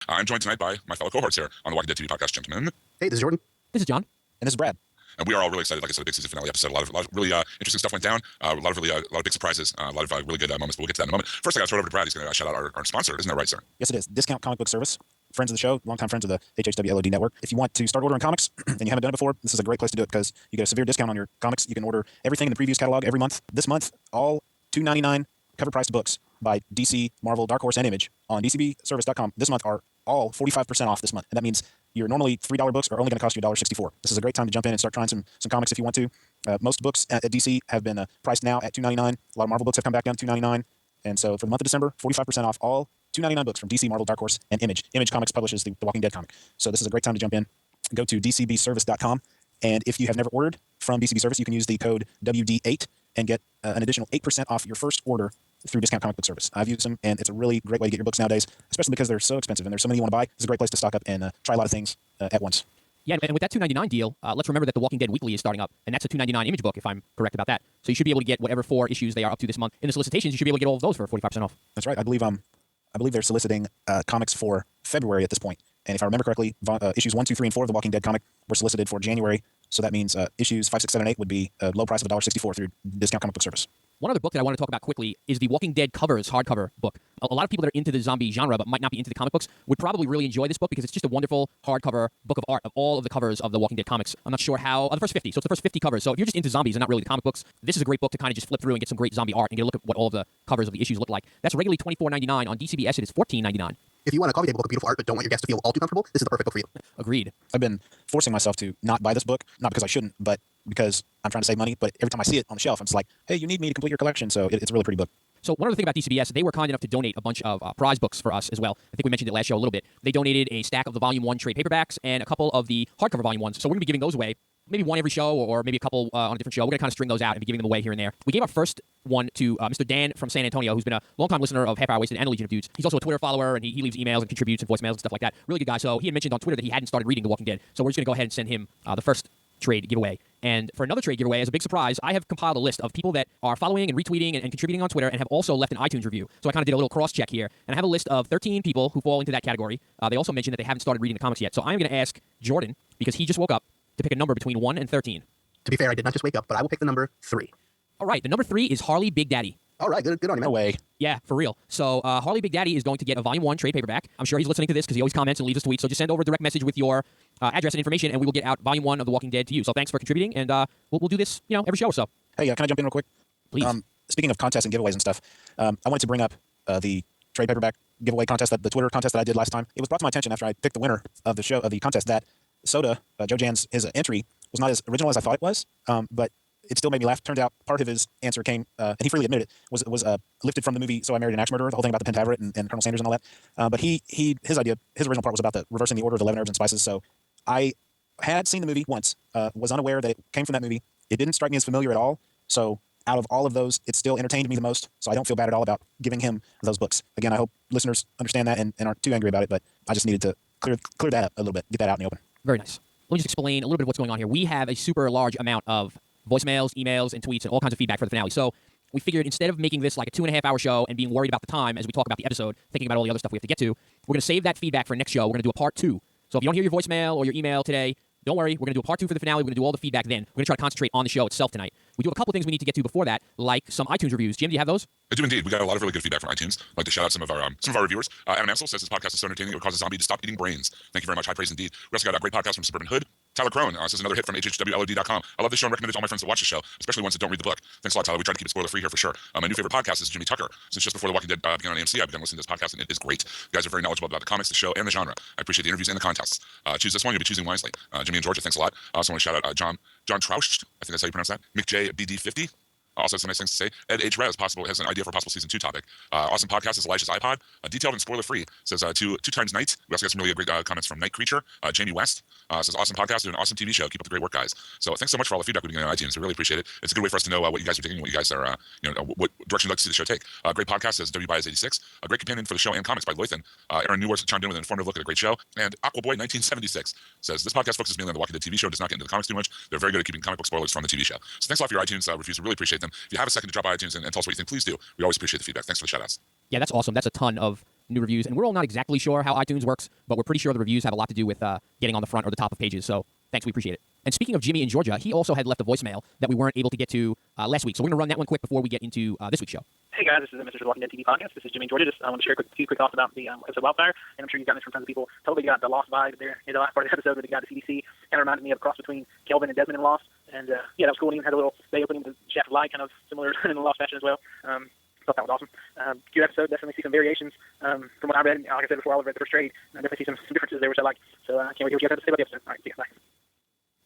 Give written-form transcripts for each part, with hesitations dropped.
I'm joined tonight by my fellow cohorts here on the Walking Dead TV podcast, gentlemen. Hey, this is Jordan. This is John. And this is Brad. And we are all really excited. Like I said, a big season finale episode. A lot of really interesting stuff went down. A lot of big surprises. A lot of really good moments. But we'll get to that in a moment. First, I got to throw it over to Brad. He's going to shout out our sponsor. Isn't that right, sir? Yes, it is. Discount Comic Book Service. Friends of the show, longtime friends of the HHWLOD network. If you want to start ordering comics and you haven't done it before, this is a great place to do it because you get a severe discount on your comics. You can order everything in the previews catalog every month. This month, all $2.99 cover priced books by DC, Marvel, Dark Horse, and Image on DCBService.com this month are all 45% off this month. And that means your normally $3 books are only going to cost you $1.64. This is a great time to jump in and start trying some comics if you want to. Most books at DC have been priced now at $2.99. A lot of Marvel books have come back down to $2.99. And so for the month of December, 45% off all $2.99 books from DC, Marvel, Dark Horse, and Image. Image Comics publishes the Walking Dead comic. So this is a great time to jump in. Go to DCBService.com. And if you have never ordered from DCB Service, you can use the code WD8 and get an additional 8% off your first order through Discount Comic Book Service. I've used them, and it's a really great way to get your books nowadays, especially because they're so expensive and there's so many you want to buy. It's a great place to stock up and try a lot of things at once. Yeah, and with that $2.99 deal, let's remember that The Walking Dead Weekly is starting up, and that's a $2.99 Image book, if I'm correct about that. So you should be able to get whatever 4 issues they are up to this month. In the solicitations, you should be able to get all of those for 45% off. That's right. I believe they're soliciting comics for February at this point. And if I remember correctly, issues 1, 2, 3, and 4 of The Walking Dead comic were solicited for January. So that means issues 5, 6, 7, and 8 would be a low price of $1.64 through Discount Comic Book Service. One other book that I want to talk about quickly is the Walking Dead Covers hardcover book. A lot of people that are into the zombie genre but might not be into the comic books would probably really enjoy this book because it's just a wonderful hardcover book of art of all of the covers of the Walking Dead comics. I'm not sure how... the first 50. So it's the first 50 covers. So if you're just into zombies and not really the comic books, this is a great book to kind of just flip through and get some great zombie art and get a look at what all of the covers of the issues look like. That's regularly $24.99. On DCBS, it is $14.99. If you want a coffee table book of beautiful art but don't want your guests to feel all too comfortable, this is the perfect book for you. Agreed. I've been forcing myself to not buy this book, not because I shouldn't, but because I'm trying to save money. But every time I see it on the shelf, I'm just like, hey, you need me to complete your collection. So it's a really pretty book. So one other thing about DCBS, they were kind enough to donate a bunch of prize books for us as well. I think we mentioned it last show a little bit. They donated a stack of the Volume 1 trade paperbacks and a couple of the hardcover Volume 1s. So we're going to be giving those away. Maybe one every show or maybe a couple on a different show. We're going to kind of string those out and be giving them away here and there. We gave our first one to Mr. Dan from San Antonio, who's been a longtime listener of Half Hour Wasted and the Legion of Dudes. He's also a Twitter follower, and he leaves emails and contributes and voicemails and stuff like that. Really good guy. So he had mentioned on Twitter that he hadn't started reading The Walking Dead. So we're just going to go ahead and send him the first trade giveaway. And for another trade giveaway, as a big surprise, I have compiled a list of people that are following and retweeting and contributing on Twitter and have also left an iTunes review. So I kind of did a little cross-check here, and I have a list of 13 people who fall into that category. They also mentioned that they haven't started reading the comics yet. So I'm going to ask Jordan, because he just woke up, to pick a number between 1 and 13. To be fair, I did not just wake up, but I will pick the number 3. All right, the number 3 is Harley Big Daddy. All right, good on you, man. No way. Yeah, for real. So Harley Big Daddy is going to get a Volume 1 trade paperback. I'm sure he's listening to this because he always comments and leaves us tweets. So just send over a direct message with your address and information, and we will get out Volume 1 of The Walking Dead to you. So thanks for contributing, and we'll do this, every show or so. Hey, can I jump in real quick? Please. Speaking of contests and giveaways and stuff, I wanted to bring up the trade paperback giveaway contest, the Twitter contest that I did last time. It was brought to my attention after I picked the winner of the contest, that Soda, Joe Jan's, his entry was not as original as I thought it was, but it still made me laugh. Turned out part of his answer came, and he freely admitted it, was lifted from the movie So I Married an Axe Murderer, the whole thing about the Pentaveret and Colonel Sanders and all that. But his original part was about reversing the order of 11 herbs and spices. So I had seen the movie once, was unaware that it came from that movie. It didn't strike me as familiar at all. So out of all of those, it still entertained me the most. So I don't feel bad at all about giving him those books. Again, I hope listeners understand that and aren't too angry about it, but I just needed to clear that up a little bit, get that out in the open. Very nice. Let me just explain a little bit of what's going on here. We have a super large amount of voicemails, emails, and tweets, and all kinds of feedback for the finale. So we figured instead of making this like a 2.5-hour show and being worried about the time as we talk about the episode, thinking about all the other stuff we have to get to, we're going to save that feedback for next show. We're going to do a part 2. So if you don't hear your voicemail or your email today, don't worry. We're going to do a part 2 for the finale. We're going to do all the feedback then. We're going to try to concentrate on the show itself tonight. We do have a couple things we need to get to before that, like some iTunes reviews. Jim, do you have those? I do indeed. We got a lot of really good feedback from iTunes. I'd like to shout out some of our reviewers. Adam Ansel says this podcast is so entertaining it would cause a zombie to stop eating brains. Thank you very much. High praise indeed. We also got a great podcast from Suburban Hood. Tyler Crone says another hit from HHWLOD.com. I love this show and recommend it to all my friends that watch the show, especially ones that don't read the book. Thanks a lot, Tyler. We try to keep it spoiler free here for sure. My new favorite podcast is Jimmy Tucker. Since just before The Walking Dead began on AMC, I've begun listening to this podcast, and it is great. You guys are very knowledgeable about the comics, the show, and the genre. I appreciate the interviews and the contests. Choose this one. You'll be choosing wisely. Jimmy and Georgia, thanks a lot. I also want to shout out John Troush. I think that's how you pronounce that. Mick J. BD50. Also, some nice things to say. Ed H. Rez has an idea for a possible season 2 topic. Awesome podcast is Elijah's iPod. Detailed and spoiler free. Says two times night. We also got some really great comments from Night Creature. Jamie West says awesome podcast and an awesome TV show. Keep up the great work, guys. So thanks so much for all the feedback we're getting on iTunes. I really appreciate it. It's a good way for us to know what you guys are taking, what you guys are, what direction you'd like to see the show take. Great podcast says WBias86. A great companion for the show and comics by Loithan. Aaron Newworth chimed in with an informative look at a great show. And Aquaboy1976 says this podcast focuses mainly on the Walking Dead TV show. Does not get into the comics too much. They're very good at keeping comic book spoilers from the TV show. So thanks a lot for your iTunes reviews. We really appreciate them. If you have a second to drop by iTunes and tell us what you think, please do. We always appreciate the feedback. Thanks for the shout outs. Yeah, that's awesome. That's a ton of new reviews. And we're all not exactly sure how iTunes works, but we're pretty sure the reviews have a lot to do with getting on the front or the top of pages. So thanks, we appreciate it. And speaking of Jimmy in Georgia, he also had left a voicemail that we weren't able to get to last week. So we're going to run that one quick before we get into this week's show. Hey guys, this is the Mr. Walking Dead TV podcast. This is Jimmy in Georgia. Just I want to share a few quick thoughts about the episode Wildfire. And I'm sure you've gotten this from tons of people. Totally got the Lost vibe there in the last part of the episode where they got the CDC. Kind of reminded me of a cross between Kelvin and Desmond in Lost. And yeah, that was cool. And even had a little day opening with the Shaft of Light, kind of similar in the Lost fashion as well. Thought that was awesome. Good episode. Definitely see some variations from what I read. Like I said before, I read the first trade. I definitely see some differences there, which I like. So I can't wait to hear what you guys have to say about the episode. All right, see you. Bye.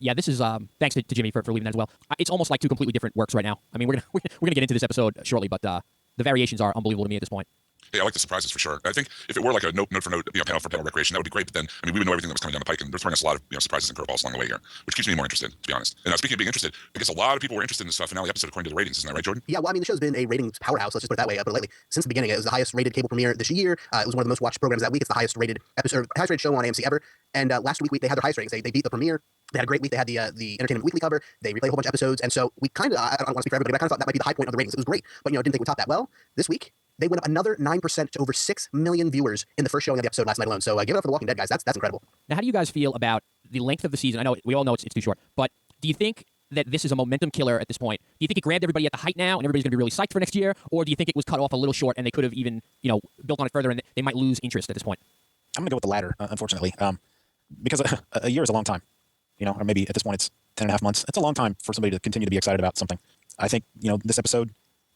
Yeah, this is thanks to Jimmy for leaving that as well. It's almost like two completely different works right now. I mean, we're gonna get into this episode shortly, but the variations are unbelievable to me at this point. Yeah, I like the surprises for sure. I think if it were like a note for note, panel for panel recreation, that would be great. But then, I mean, we would know everything that was coming down the pike, and they're throwing us a lot of surprises and curveballs along the way here, which keeps me more interested, to be honest. And speaking of being interested, I guess a lot of people were interested in this finale episode according to the ratings. Isn't that right, Jordan? Yeah, well, I mean, the show's been a ratings powerhouse, let's just put it that way. But lately, since the beginning, it was the highest rated cable premiere this year. It was one of the most watched programs that week. It's the highest rated episode, highest rated show on AMC ever. And last week they had their highest ratings. They beat the premiere. They had a great week. They had the Entertainment Weekly cover. They replayed a whole bunch of episodes. And so we kind of, I don't want to speak for everybody, but I kind of thought that might be the high point of the ratings. It was great, but didn't think we topped that. Well, this week they went up another 9% to over 6 million viewers in the first showing of the episode last night alone. So give it up for The Walking Dead, guys. That's incredible. Now, how do you guys feel about the length of the season? I know we all know it's too short, but do you think that this is a momentum killer at this point? Do you think it grabbed everybody at the height now and everybody's going to be really psyched for next year? Or do you think it was cut off a little short and they could have even, built on it further and they might lose interest at this point? I'm going to go with the latter, unfortunately, because a year is a long time, or maybe at this point it's 10 and a half months. It's a long time for somebody to continue to be excited about something. I think, this episode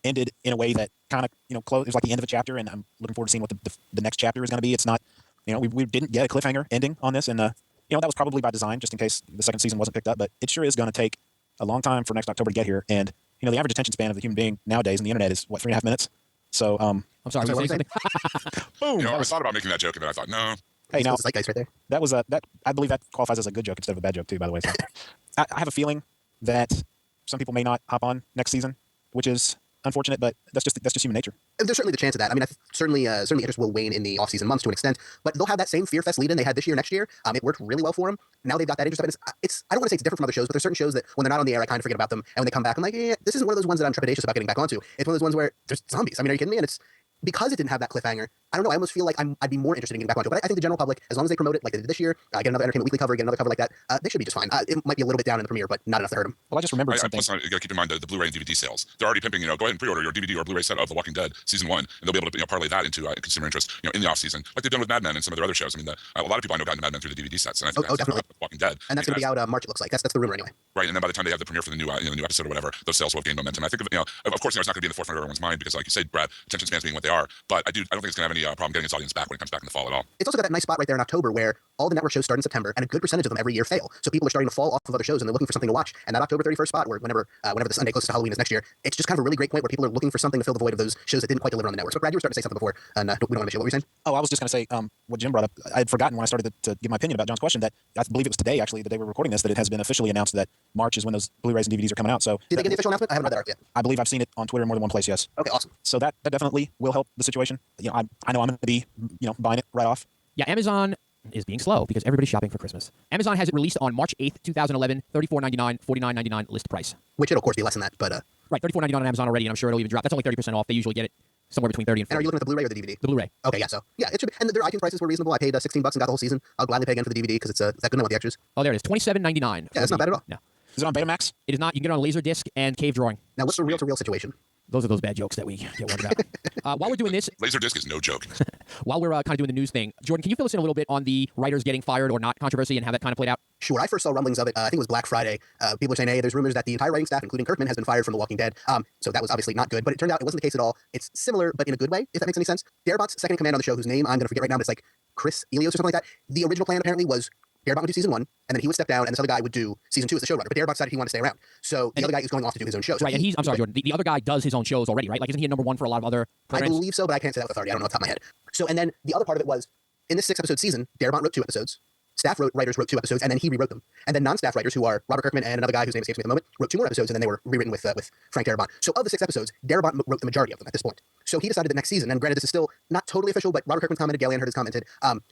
ended in a way that kind of, closed. It was like the end of a chapter, and I'm looking forward to seeing what the next chapter is going to be. It's not, we didn't get a cliffhanger ending on this, and, that was probably by design, just in case the second season wasn't picked up, but it sure is going to take a long time for next October to get here. And, the average attention span of the human being nowadays on the internet is, 3.5 minutes? So, I'm sorry, were you saying something? Boom. I thought about making that joke, and then I thought, no. Hey, now, It's like guys right there. that was that I believe that qualifies as a good joke instead of a bad joke too, by the way. So, I have a feeling that some people may not hop on next season, which is unfortunate, but that's just human nature. There's certainly the chance of that. I mean, certainly interest will wane in the off-season months to an extent, but they'll have that same Fear Fest lead-in they had this year, next year. It worked really well for them. Now they've got that interest. But it's I don't want to say it's different from other shows, but there's certain shows that when they're not on the air, I kind of forget about them, and when they come back, I'm like, yeah, this isn't one of those ones that I'm trepidatious about getting back onto. It's one of those ones where there's zombies. I mean, are you kidding me? And it's because it didn't have that cliffhanger. I don't know. I almost feel like I'd be more interested in getting back onto it. But I think the general public, as long as they promote it like they did this year, get another Entertainment Weekly cover, get another cover like that, they should be just fine. It might be a little bit down in the premiere, but not enough to hurt them. Well, I just remembered something. Plus, you got to keep in mind the Blu-ray and DVD sales. They're already pimping. Go ahead and pre-order your DVD or Blu-ray set of The Walking Dead season 1, and they'll be able to parlay that into consumer interest. In the off season, like they've done with Mad Men and some of their other shows. I mean, a lot of people I know got into Mad Men through the DVD sets, and I think that's definitely. Walking Dead. And that's going to be out March. It looks like that's the rumor anyway. Right, and then by the time they have the premiere for the new new episode or whatever, those sales will have gained momentum. I think of course, it's not going to be in the forefront of everyone's mind because, like you said, Brad, attention spans being what they are. But I don't think it's going to have any problem getting its audience back when it comes back in the fall at all. It's also got that nice spot right there in October where all the network shows start in September, and a good percentage of them every year fail. So people are starting to fall off of other shows, and they're looking for something to watch. And that October 31st spot, where whenever the Sunday closest to Halloween is next year, it's just kind of a really great point where people are looking for something to fill the void of those shows that didn't quite deliver on the network. So Brad, you were starting to say something before, and we don't want to miss you. What were you saying? Oh, I was just going to say what Jim brought up. I had forgotten when I started to give my opinion about John's question that I believe it was today, actually, the day we're recording this, that it has been officially announced that March is when those Blu-rays and DVDs are coming out. So Did they get the official announcement? I haven't read that yet. I believe I've seen it on Twitter in more than one place, yes. Okay, awesome. So that definitely will help the situation. I know I'm going to be, buying it right off. Yeah, Amazon is being slow because everybody's shopping for Christmas. Amazon has it released on March 8th, 2011, $34.99, $49.99 list price. Which it'll, of course, be less than that, but... Right, $34.99 on Amazon already, and I'm sure it'll even drop. That's only 30% off. They usually get it somewhere between 30 and 40. And are you looking at the Blu-ray or the DVD? The Blu-ray. Okay, yeah, so... Yeah, it should be... And their iTunes prices were reasonable. I paid $16 and got the whole season. I'll gladly pay again for the DVD because it's that good enough with the extras. Oh, there it is, $27.99. Yeah, that's not bad at all. No. Is it on Betamax? It is not. You can get it on Laserdisc and Cave Drawing. Now, what's the reel-to-reel situation? Those are those bad jokes that we get worried about. While we're doing this, Laserdisc is no joke. while we're kind of doing the news thing, Jordan, can you fill us in a little bit on the writers getting fired or not controversy and how that kind of played out? Sure, I first saw rumblings of it. I think it was Black Friday. People were saying, hey, there's rumors that the entire writing staff, including Kirkman, has been fired from The Walking Dead. So that was obviously not good, but it turned out it wasn't the case at all. It's similar, but in a good way, if that makes any sense. Darabot's second in command on the show, whose name I'm going to forget right now, but it's like Chris Elios or something like that. The original plan apparently was Darabont would do season 1, and then he would step down, and this other guy would do season 2 as the showrunner. But Darabont decided he wanted to stay around. So the other guy is going off to do his own show. So Right, and I'm sorry, Jordan. The other guy does his own shows already, right? Like, isn't he a number one for a lot of other I programs? believe so, but I can't say that with authority. I don't know off the top of my head. So, and then the other part of it was, in this 6-episode season, Darabont wrote 2 episodes. Staff writers wrote 2 episodes, and then he rewrote them. And then non-staff writers, who are Robert Kirkman and another guy whose name escapes me at the moment, wrote 2 more episodes, and then they were rewritten with Frank Darabont. So of the 6 episodes, Darabont wrote the majority of them at this point. So he decided that next season, and granted this is still not totally official, but Robert Kirkman commented, Gail Ann Hurd has commented,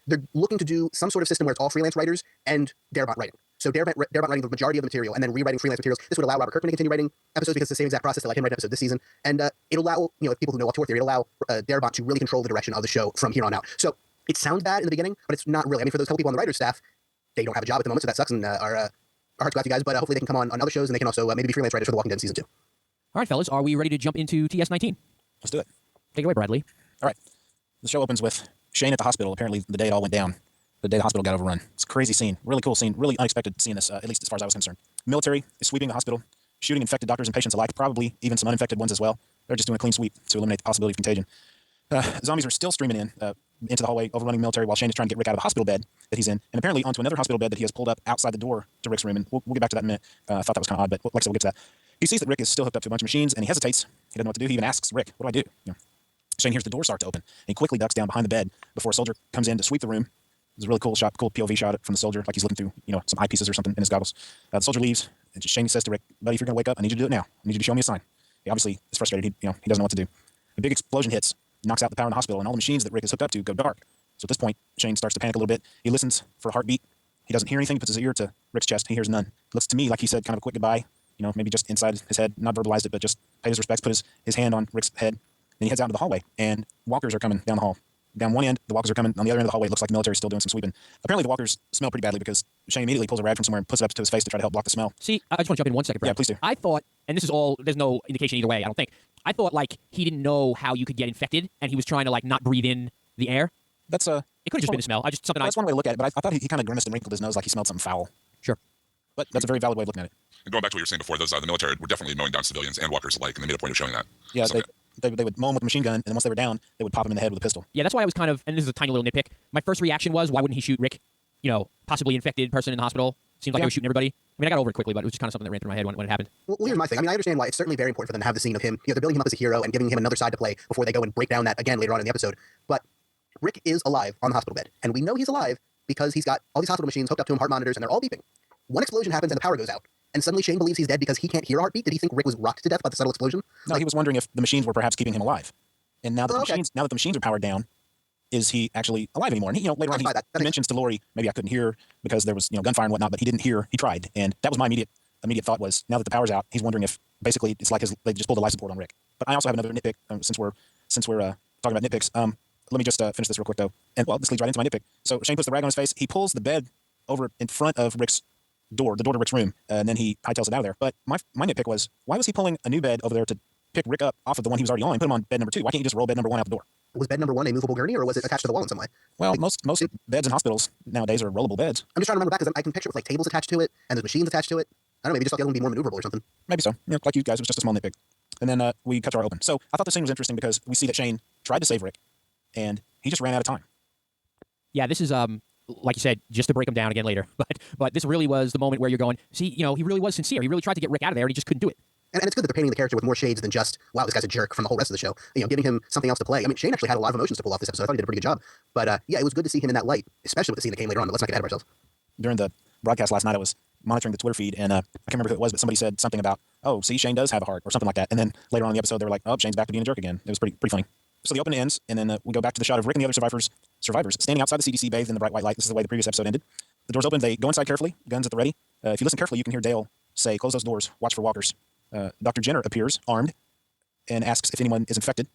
they're looking to do some sort of system where it's all freelance writers and Darabont writing. So Darabont writing the majority of the material and then rewriting freelance materials. This would allow Robert Kirkman to continue writing episodes because it's the same exact process that let him write an episode this season. And it'll allow, people who know Auteur Theory, it'll allow Darabont to really control the direction of the show from here on out. So it sounds bad in the beginning, but it's not really. I mean, for those couple people on the writer's staff, they don't have a job at the moment, so that sucks, and our hearts go out to you guys, but hopefully they can come on other shows, and they can also maybe be freelance writers for The Walking Dead Season 2. All right, fellas, are we ready to jump into TS19? Let's do it. Take it away, Bradley. All right. The show opens with Shane at the hospital. Apparently, the day it all went down. The day the hospital got overrun. It's a crazy scene. Really cool scene. Really unexpected seeing this, at least as far as I was concerned. Military is sweeping the hospital, shooting infected doctors and patients alike, probably even some uninfected ones as well. They're just doing a clean sweep to eliminate the possibility of contagion. Zombies are still streaming into the hallway, overrunning the military while Shane is trying to get Rick out of the hospital bed that he's in, and apparently onto another hospital bed that he has pulled up outside the door to Rick's room. And we'll get back to that in a minute. I thought that was kind of odd, but like I said, we'll get to that. He sees that Rick is still hooked up to a bunch of machines, and he hesitates. He doesn't know what to do. He even asks Rick, "What do I do?" Shane hears the door start to open, and he quickly ducks down behind the bed before a soldier comes in to sweep the room. It's a really cool shot, cool POV shot from the soldier, like he's looking through, some eyepieces or something in his goggles. The soldier leaves, and Shane says to Rick, "Buddy, if you're going to wake up, I need you to do it now. I need you to show me a sign." He obviously is frustrated. He doesn't know what to do. A big explosion hits, knocks out the power in the hospital, and all the machines that Rick is hooked up to go dark. So at this point, Shane starts to panic a little bit. He listens for a heartbeat. He doesn't hear anything. He puts his ear to Rick's chest. He hears none. Looks to me like he said kind of a quick goodbye, maybe just inside his head, not verbalized it, but just paid his respects, put his hand on Rick's head. Then he heads out into the hallway, and walkers are coming down the hall. Down one end, the walkers are coming. On the other end of the hallway, it looks like the military is still doing some sweeping. Apparently, the walkers smell pretty badly because Shane immediately pulls a rag from somewhere and puts it up to his face to try to help block the smell. See, I just want to jump in 1 second, Brad. Yeah, please do. I thought, and this is all, there's no indication either way, I don't think. I thought, he didn't know how you could get infected, and he was trying to, not breathe in the air. That's It could have just been the smell. That's one way to look at it, but I thought he kind of grimaced and wrinkled his nose like he smelled something foul. Sure. But that's a very valid way of looking at it. And going back to what you were saying before, those the military were definitely mowing down civilians and walkers alike, and they made a point of showing that. Yeah, So, they would mow them with a machine gun, and then once they were down, they would pop them in the head with a pistol. Yeah, that's why I was kind of, and this is a tiny little nitpick, my first reaction was, why wouldn't he shoot Rick? Possibly infected person in the hospital. Seems like he was shooting everybody. I mean, I got over it quickly, but it was just kind of something that ran through my head when it happened. Well, here's my thing. I mean, I understand why it's certainly very important for them to have the scene of him. They're building him up as a hero and giving him another side to play before they go and break down that again later on in the episode. But Rick is alive on the hospital bed, and we know he's alive because he's got all these hospital machines hooked up to him, heart monitors, and they're all beeping. One explosion happens and the power goes out, and suddenly Shane believes he's dead because he can't hear a heartbeat. Did he think Rick was rocked to death by the subtle explosion? No, he was wondering if the machines were perhaps keeping him alive. And now that the machines are powered down, is he actually alive anymore? And he, later on, he mentions to Lori, maybe I couldn't hear because there was gunfire and whatnot, but he didn't hear. He tried, and that was my immediate thought was now that the power's out, he's wondering if basically it's like they just pulled a life support on Rick. But I also have another nitpick since we're talking about nitpicks. Let me just finish this real quick though, and this leads right into my nitpick. So Shane puts the rag on his face. He pulls the bed over in front of Rick's door, the door to Rick's room, and then he hightails it out of there. But my nitpick was, why was he pulling a new bed over there to pick Rick up off of the one he was already on and put him on bed number 2? Why can't you just roll bed number 1 out the door? Was bed number 1 a movable gurney, or was it attached to the wall in some way? Well, most beds in hospitals nowadays are rollable beds. I'm just trying to remember back because I can picture it with tables attached to it and there's machines attached to it. I don't know, maybe just thought the other one would be more maneuverable or something. Maybe so. Like you guys, it was just a small nitpick. And then we cut to our open. So I thought the scene was interesting because we see that Shane tried to save Rick, and he just ran out of time. Yeah, this is like you said, just to break him down again later. But this really was the moment where you're going, see, he really was sincere. He really tried to get Rick out of there, and he just couldn't do it. And it's good that they're painting the character with more shades than just, wow, this guy's a jerk from the whole rest of the show. Giving him something else to play. I mean, Shane actually had a lot of emotions to pull off this episode. I thought he did a pretty good job. But yeah, it was good to see him in that light, especially with the scene that came later on. But let's not get ahead of ourselves. During the broadcast last night, I was monitoring the Twitter feed, and I can't remember who it was, but somebody said something about, oh, see, Shane does have a heart, or something like that. And then later on in the episode, they were like, oh, Shane's back to being a jerk again. It was pretty funny. So the open ends, and then we go back to the shot of Rick and the other survivors standing outside the CDC bathed in the bright white light. This is the way the previous episode ended. The doors open. They go inside carefully, guns at the ready. If you listen carefully, you can hear Dale say, close those doors, watch for walkers. Dr. Jenner appears, armed, and asks if anyone is infected.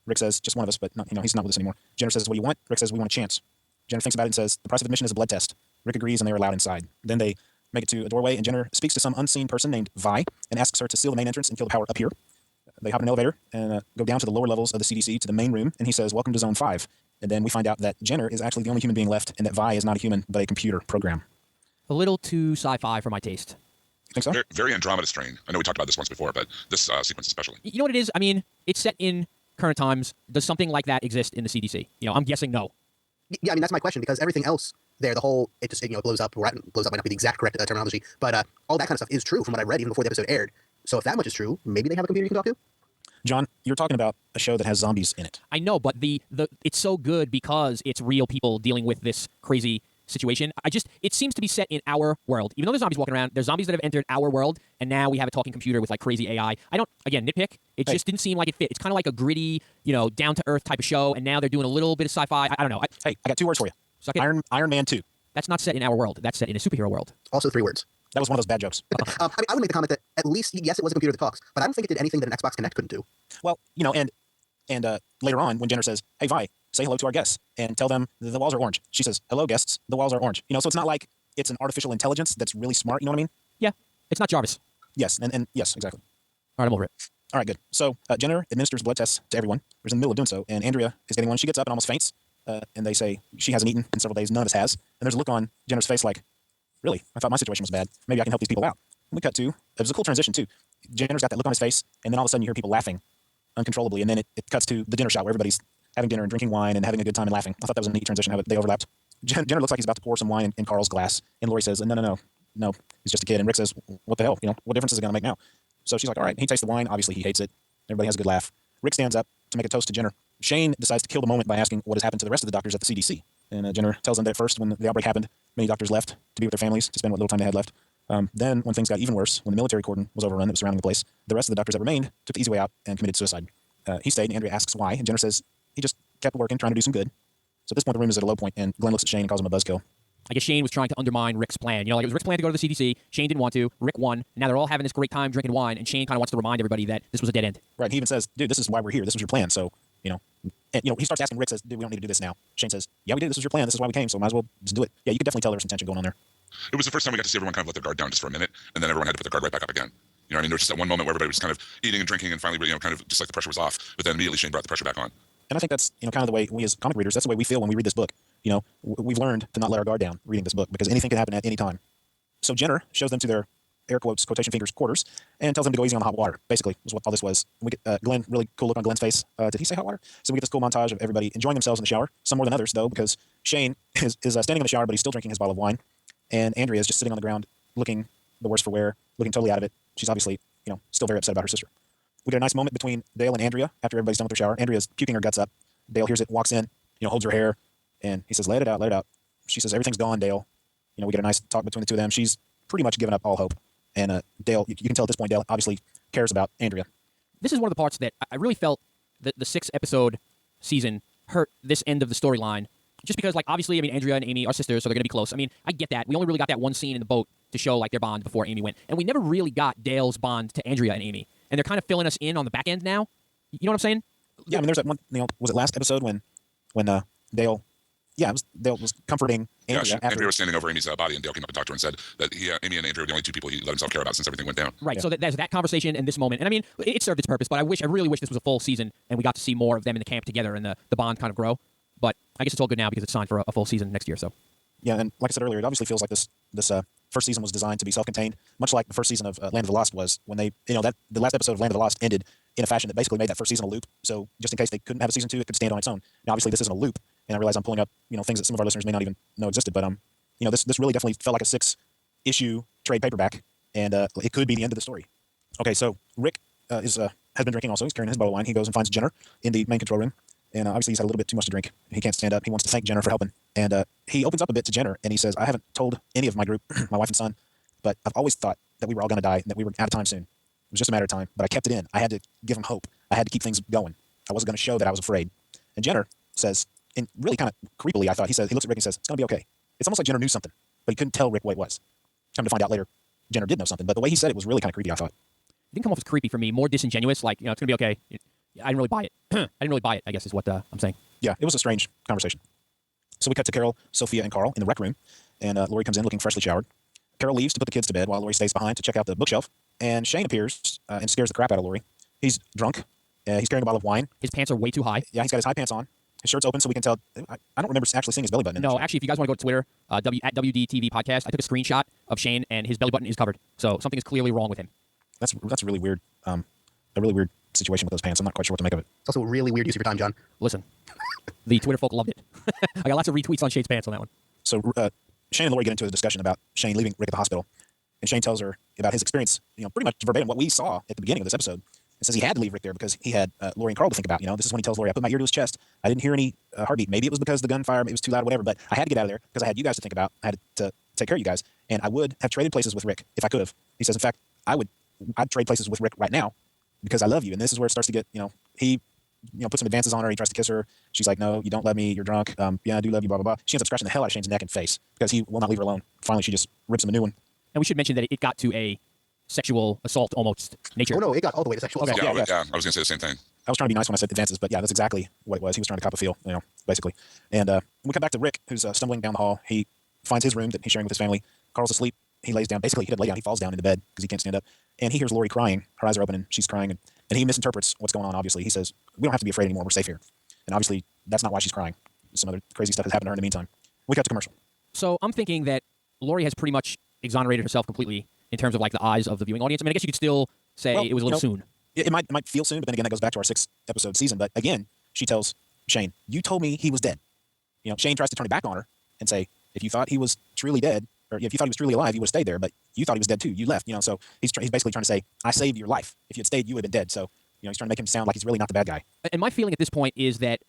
Rick says, just one of us, but he's not with us anymore. Jenner says, what do you want? Rick says, we want a chance. Jenner thinks about it and says, the price of admission is a blood test. Rick agrees, and they are allowed inside. Then they make it to a doorway, and Jenner speaks to some unseen person named Vi and asks her to seal the main entrance and kill the power up here. They hop in an elevator and go down to the lower levels of the CDC to the main room, and he says, welcome to Zone 5. And then we find out that Jenner is actually the only human being left, and that Vi is not a human, but a computer program. A little too sci-fi for my taste. Think so? Very, very Andromeda strain. I know we talked about this once before, but this sequence especially. You know what it is? I mean, it's set in current times. Does something like that exist in the CDC? I'm guessing no. Yeah, I mean, that's my question, because everything else there, the whole, it just, blows up, or blows up might not be the exact correct terminology, but all that kind of stuff is true from what I read even before the episode aired. So if that much is true, maybe they have a computer you can talk to? John, you're talking about a show that has zombies in it. I know, but the it's so good because it's real people dealing with this crazy situation. It seems to be set in our world. Even though there's zombies walking around, there's zombies that have entered our world, and now we have a talking computer with crazy AI. Again, nitpick, it just didn't seem like it fit. It's kind of like a gritty, down-to-earth type of show, and now they're doing a little bit of sci-fi. I don't know. I got 2 words for you. Suck it. Iron Man 2. That's not set in our world. That's set in a superhero world. Also 3 words. That was one of those bad jokes. I would make the comment that at least, yes, it was a computer that talks, but I don't think it did anything that an Xbox Connect couldn't do. Well, and later on when Jenner says, "Hey Vi, say hello to our guests and tell them the walls are orange," she says, "Hello guests, the walls are orange." So it's not like it's an artificial intelligence that's really smart. You know what I mean? Yeah. It's not Jarvis. Yes, and yes, exactly. All right, I'm over it. All right, good. So Jenner administers blood tests to everyone. Who's in the middle of doing so, and Andrea is getting one. She gets up and almost faints, and they say she hasn't eaten in several days. None of us has. And there's a look on Jenner's face like, really? I thought my situation was bad. Maybe I can help these people out. And we cut to, it was a cool transition too. Jenner's got that look on his face, and then all of a sudden you hear people laughing uncontrollably, and then it cuts to the dinner shot where everybody's having dinner and drinking wine and having a good time and laughing. I thought that was a neat transition how they overlapped. Jenner looks like he's about to pour some wine in Carl's glass, and Lori says, no, he's just a kid. And Rick says, what the hell? What difference is it going to make now? So she's like, all right. He tastes the wine. Obviously, he hates it. Everybody has a good laugh. Rick stands up to make a toast to Jenner. Shane decides to kill the moment by asking what has happened to the rest of the doctors at the CDC. And Jenner tells them that at first, when the outbreak happened, many doctors left to be with their families to spend what little time they had left. Then, when things got even worse, when the military cordon was overrun that was surrounding the place, the rest of the doctors that remained took the easy way out and committed suicide. He stayed, and Andrea asks why, and Jenner says he just kept working, trying to do some good. So at this point, the room is at a low point, and Glenn looks at Shane and calls him a buzzkill. I guess Shane was trying to undermine Rick's plan. Like it was Rick's plan to go to the CDC. Shane didn't want to. Rick won. And now they're all having this great time drinking wine, and Shane kind of wants to remind everybody that this was a dead end. Right. He even says, dude, this is why we're here. This was your plan. So, and, he starts asking Rick, says, dude, we don't need to do this now. Shane says, yeah, we did. This was your plan. This is why we came. So might as well just do it. Yeah, you could definitely tell there's some tension going on there. It was the first time we got to see everyone kind of let their guard down just for a minute, and then everyone had to put their guard right back up again. There was just that one moment where everybody was kind of eating and drinking, and finally, kind of just like the pressure was off. But then immediately Shane brought the pressure back on. And I think that's, kind of the way we as comic readers, that's the way we feel when we read this book. We've learned to not let our guard down reading this book because anything can happen at any time. So Jenner shows them to their air quotes, quotation fingers, quarters, and tells them to go easy on the hot water, basically, was what all this was. We get Glenn, really cool look on Glenn's face. Did he say hot water? So we get this cool montage of everybody enjoying themselves in the shower, some more than others, though, because Shane is standing in the shower, but he's still drinking his bottle of wine. And Andrea is just sitting on the ground, looking the worse for wear, looking totally out of it. She's obviously, still very upset about her sister. We get a nice moment between Dale and Andrea after everybody's done with their shower. Andrea's puking her guts up. Dale hears it, walks in, holds her hair, and he says, let it out, let it out. She says, everything's gone, Dale. We get a nice talk between the two of them. She's pretty much given up all hope. And Dale, you can tell at this point, Dale obviously cares about Andrea. This is one of the parts that I really felt that the 6-episode season hurt this end of the storyline. Just because, obviously, Andrea and Amy are sisters, so they're going to be close. I get that. We only really got that one scene in the boat to show, their bond before Amy went. And we never really got Dale's bond to Andrea and Amy. And they're kind of filling us in on the back end now. You know what I'm saying? Yeah, there's that one, was it last episode when Dale, Dale was comforting Andrea. Andrea was standing over Amy's body, and Dale came up and talked to her and said that Amy and Andrea were the only two people he let himself care about since everything went down. Right, yeah. So there's that conversation and this moment. And it served its purpose, but I really wish this was a full season and we got to see more of them in the camp together and the bond kind of grow. But I guess it's all good now because it's signed for a full season next year. So yeah, and like I said earlier, it obviously feels like this first season was designed to be self-contained, much like the first season of Land of the Lost was when they, that the last episode of Land of the Lost ended in a fashion that basically made that first season a loop. So just in case they couldn't have a season 2, it could stand on its own. Now, obviously, this isn't a loop, and I realize I'm pulling up, things that some of our listeners may not even know existed. But this really definitely felt like a 6-issue trade paperback, and it could be the end of the story. Okay, so Rick has been drinking also. He's carrying his bottle of wine. He goes and finds Jenner in the main control room. And obviously he's had a little bit too much to drink. He can't stand up. He wants to thank Jenner for helping. And he opens up a bit to Jenner, and he says, I haven't told any of my group, my wife and son, but I've always thought that we were all going to die and that we were out of time soon. It was just a matter of time. But I kept it in. I had to give him hope. I had to keep things going. I wasn't going to show that I was afraid. And Jenner says, and really kind of creepily, I thought, he looks at Rick and says, it's going to be okay. It's almost like Jenner knew something, but he couldn't tell Rick what it was. Come to find out later, Jenner did know something. But the way he said it was really kind of creepy, I thought. It didn't come off as creepy for me. More disingenuous, it's going to be okay. I didn't really buy it. I didn't really buy it, I guess is what I'm saying. Yeah, it was a strange conversation. So we cut to Carol, Sophia, and Carl in the rec room, and Lori comes in looking freshly showered. Carol leaves to put the kids to bed while Lori stays behind to check out the bookshelf, and Shane appears and scares the crap out of Lori. He's drunk. He's carrying a bottle of wine. His pants are way too high. Yeah, he's got his high pants on. His shirt's open so we can tell. I don't remember actually seeing his belly button. No, actually, if you guys want to go to Twitter, at WDTV Podcast, I took a screenshot of Shane, and his belly button is covered. So something is clearly wrong with him. That's really weird. A really weird situation with those pants. I'm not quite sure what to make of it. It's also a really weird use of your time, John. Listen, the Twitter folk loved it. I got lots of retweets on Shane's pants on that one. So Shane and Lori get into a discussion about Shane leaving Rick at the hospital. And Shane tells her about his experience, pretty much verbatim what we saw at the beginning of this episode. And says he had to leave Rick there because he had Lori and Carl to think about. This is when he tells Lori, I put my ear to his chest. I didn't hear any heartbeat. Maybe it was because the gunfire, it was too loud, whatever. But I had to get out of there because I had you guys to think about. I had to take care of you guys. And I would have traded places with Rick if I could have. He says, in fact, I'd trade places with Rick right now because I love you. And this is where it starts to get, he puts some advances on her. He tries to kiss her. She's like, no, you don't love me. You're drunk. Yeah, I do love you, blah, blah, blah. She ends up scratching the hell out of Shane's neck and face because he will not leave her alone. Finally, she just rips him a new one. And we should mention that it got to a sexual assault almost nature. Oh no, it got all the way to sexual Okay. assault. Yeah, I was gonna say the same thing. I was trying to be nice when I said advances, but yeah, that's exactly what it was. He was trying to cop a feel, basically. And we come back to Rick, who's stumbling down the hall. He finds his room that he's sharing with his family. Carl's asleep. He lays down. Basically, he doesn't lay down. He falls down into bed because he can't stand up. And he hears Lori crying. Her eyes are open, and she's crying. And he misinterprets what's going on, obviously. He says, we don't have to be afraid anymore. We're safe here. And obviously, that's not why she's crying. Some other crazy stuff has happened to her in the meantime. We cut to commercial. So I'm thinking that Lori has pretty much exonerated herself completely in terms of like the eyes of the viewing audience. I mean, I guess you could still say it was a little soon. It might feel soon, but then again, that goes back to our 6-episode season. But again, she tells Shane, you told me he was dead. Shane tries to turn it back on her and say, if you thought he was truly dead, or if you thought he was truly alive, you would have stayed there. But you thought he was dead too. You left. So he's basically trying to say, I saved your life. If you had stayed, you would have been dead. So he's trying to make him sound like he's really not the bad guy. And my feeling at this point is that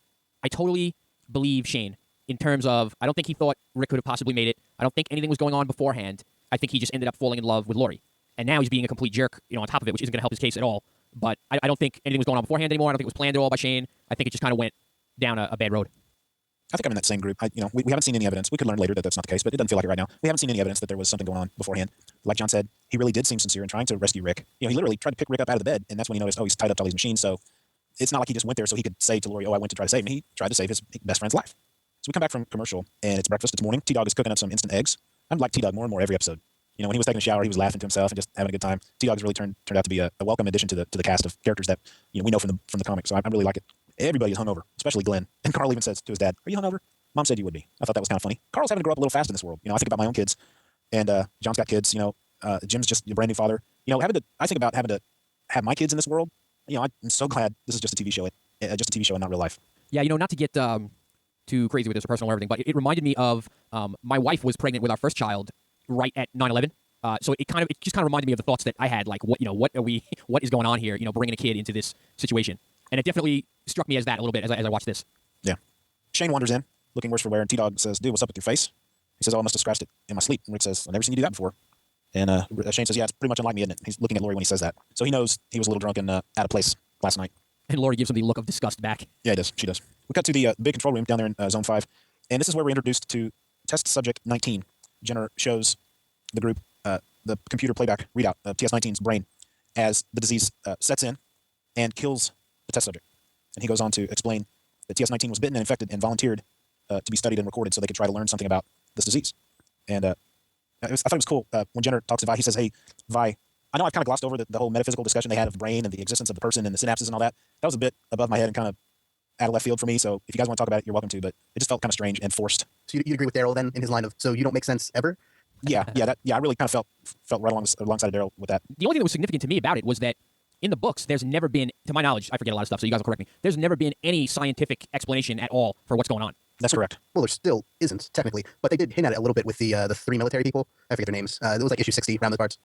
I totally believe Shane in terms of I don't think he thought Rick could have possibly made it. I don't think anything was going on beforehand. I think he just ended up falling in love with Lori. And now he's being a complete jerk, on top of it, which isn't going to help his case at all. But I don't think anything was going on beforehand anymore. I don't think it was planned at all by Shane. I think it just kind of went down a bad road. I think I'm in that same group. We haven't seen any evidence. We could learn later that that's not the case, but it doesn't feel like it right now. We haven't seen any evidence that there was something going on beforehand. Like John said, he really did seem sincere in trying to rescue Rick. He literally tried to pick Rick up out of the bed, and that's when he noticed, he's tied up to all these machines. So it's not like he just went there so he could say to Lori, I went to try to save him. He tried to save his best friend's life. So we come back from commercial, and it's breakfast. It's morning. T-Dog is cooking up some instant eggs. I'm like T-Dog more and more every episode. When he was taking a shower, he was laughing to himself and just having a good time. T-Dog's really turned out to be a welcome addition to the cast of characters that we know from the comic. So I really like it. Everybody is hungover, especially Glenn. And Carl even says to his dad, "Are you hungover?" Mom said you would be. I thought that was kind of funny. Carl's having to grow up a little fast in this world. I think about my own kids, and John's got kids. Jim's just a brand new father. I think about having to have my kids in this world. I'm so glad this is just a TV show, just a TV show and not real life. Yeah, not to get too crazy with this or personal or everything, but it reminded me of my wife was pregnant with our first child right at 9/11. So it just kind of reminded me of the thoughts that I had, like what is going on here? Bringing a kid into this situation, and it definitely struck me as that a little bit as I watched this. Yeah. Shane wanders in, looking worse for wear, and T-Dog says, "Dude, what's up with your face?" He says, "Oh, I must have scratched it in my sleep." And Rick says, "I've never seen you do that before." And Shane says, "Yeah, it's pretty much unlike me, isn't it?" He's looking at Lori when he says that, so he knows he was a little drunk and out of place last night. And Lori gives him the look of disgust back. Yeah, he does. She does. We cut to the big control room down there in Zone 5, and this is where we're introduced to Test Subject 19. Jenner shows the group the computer playback readout of TS19's brain as the disease sets in and kills the test subject. And he goes on to explain that TS19 was bitten and infected and volunteered to be studied and recorded so they could try to learn something about this disease. And I thought it was cool when Jenner talks to Vi. He says, "Hey, Vi, I know I've kind of glossed over the whole metaphysical discussion they had of the brain and the existence of the person and the synapses and all that. That was a bit above my head and kind of out of left field for me. So if you guys want to talk about it, you're welcome to. But it just felt kind of strange and forced." So you agree with Daryl then in his line of, so you don't make sense ever? Yeah. I really kind of felt right alongside of Daryl with that. The only thing that was significant to me about it was that in the books, there's never been, to my knowledge, I forget a lot of stuff, so you guys will correct me. There's never been any scientific explanation at all for what's going on. That's correct. Well, there still isn't, technically. But they did hint at it a little bit with the 3 military people. I forget their names. It was like issue 60, around those parts.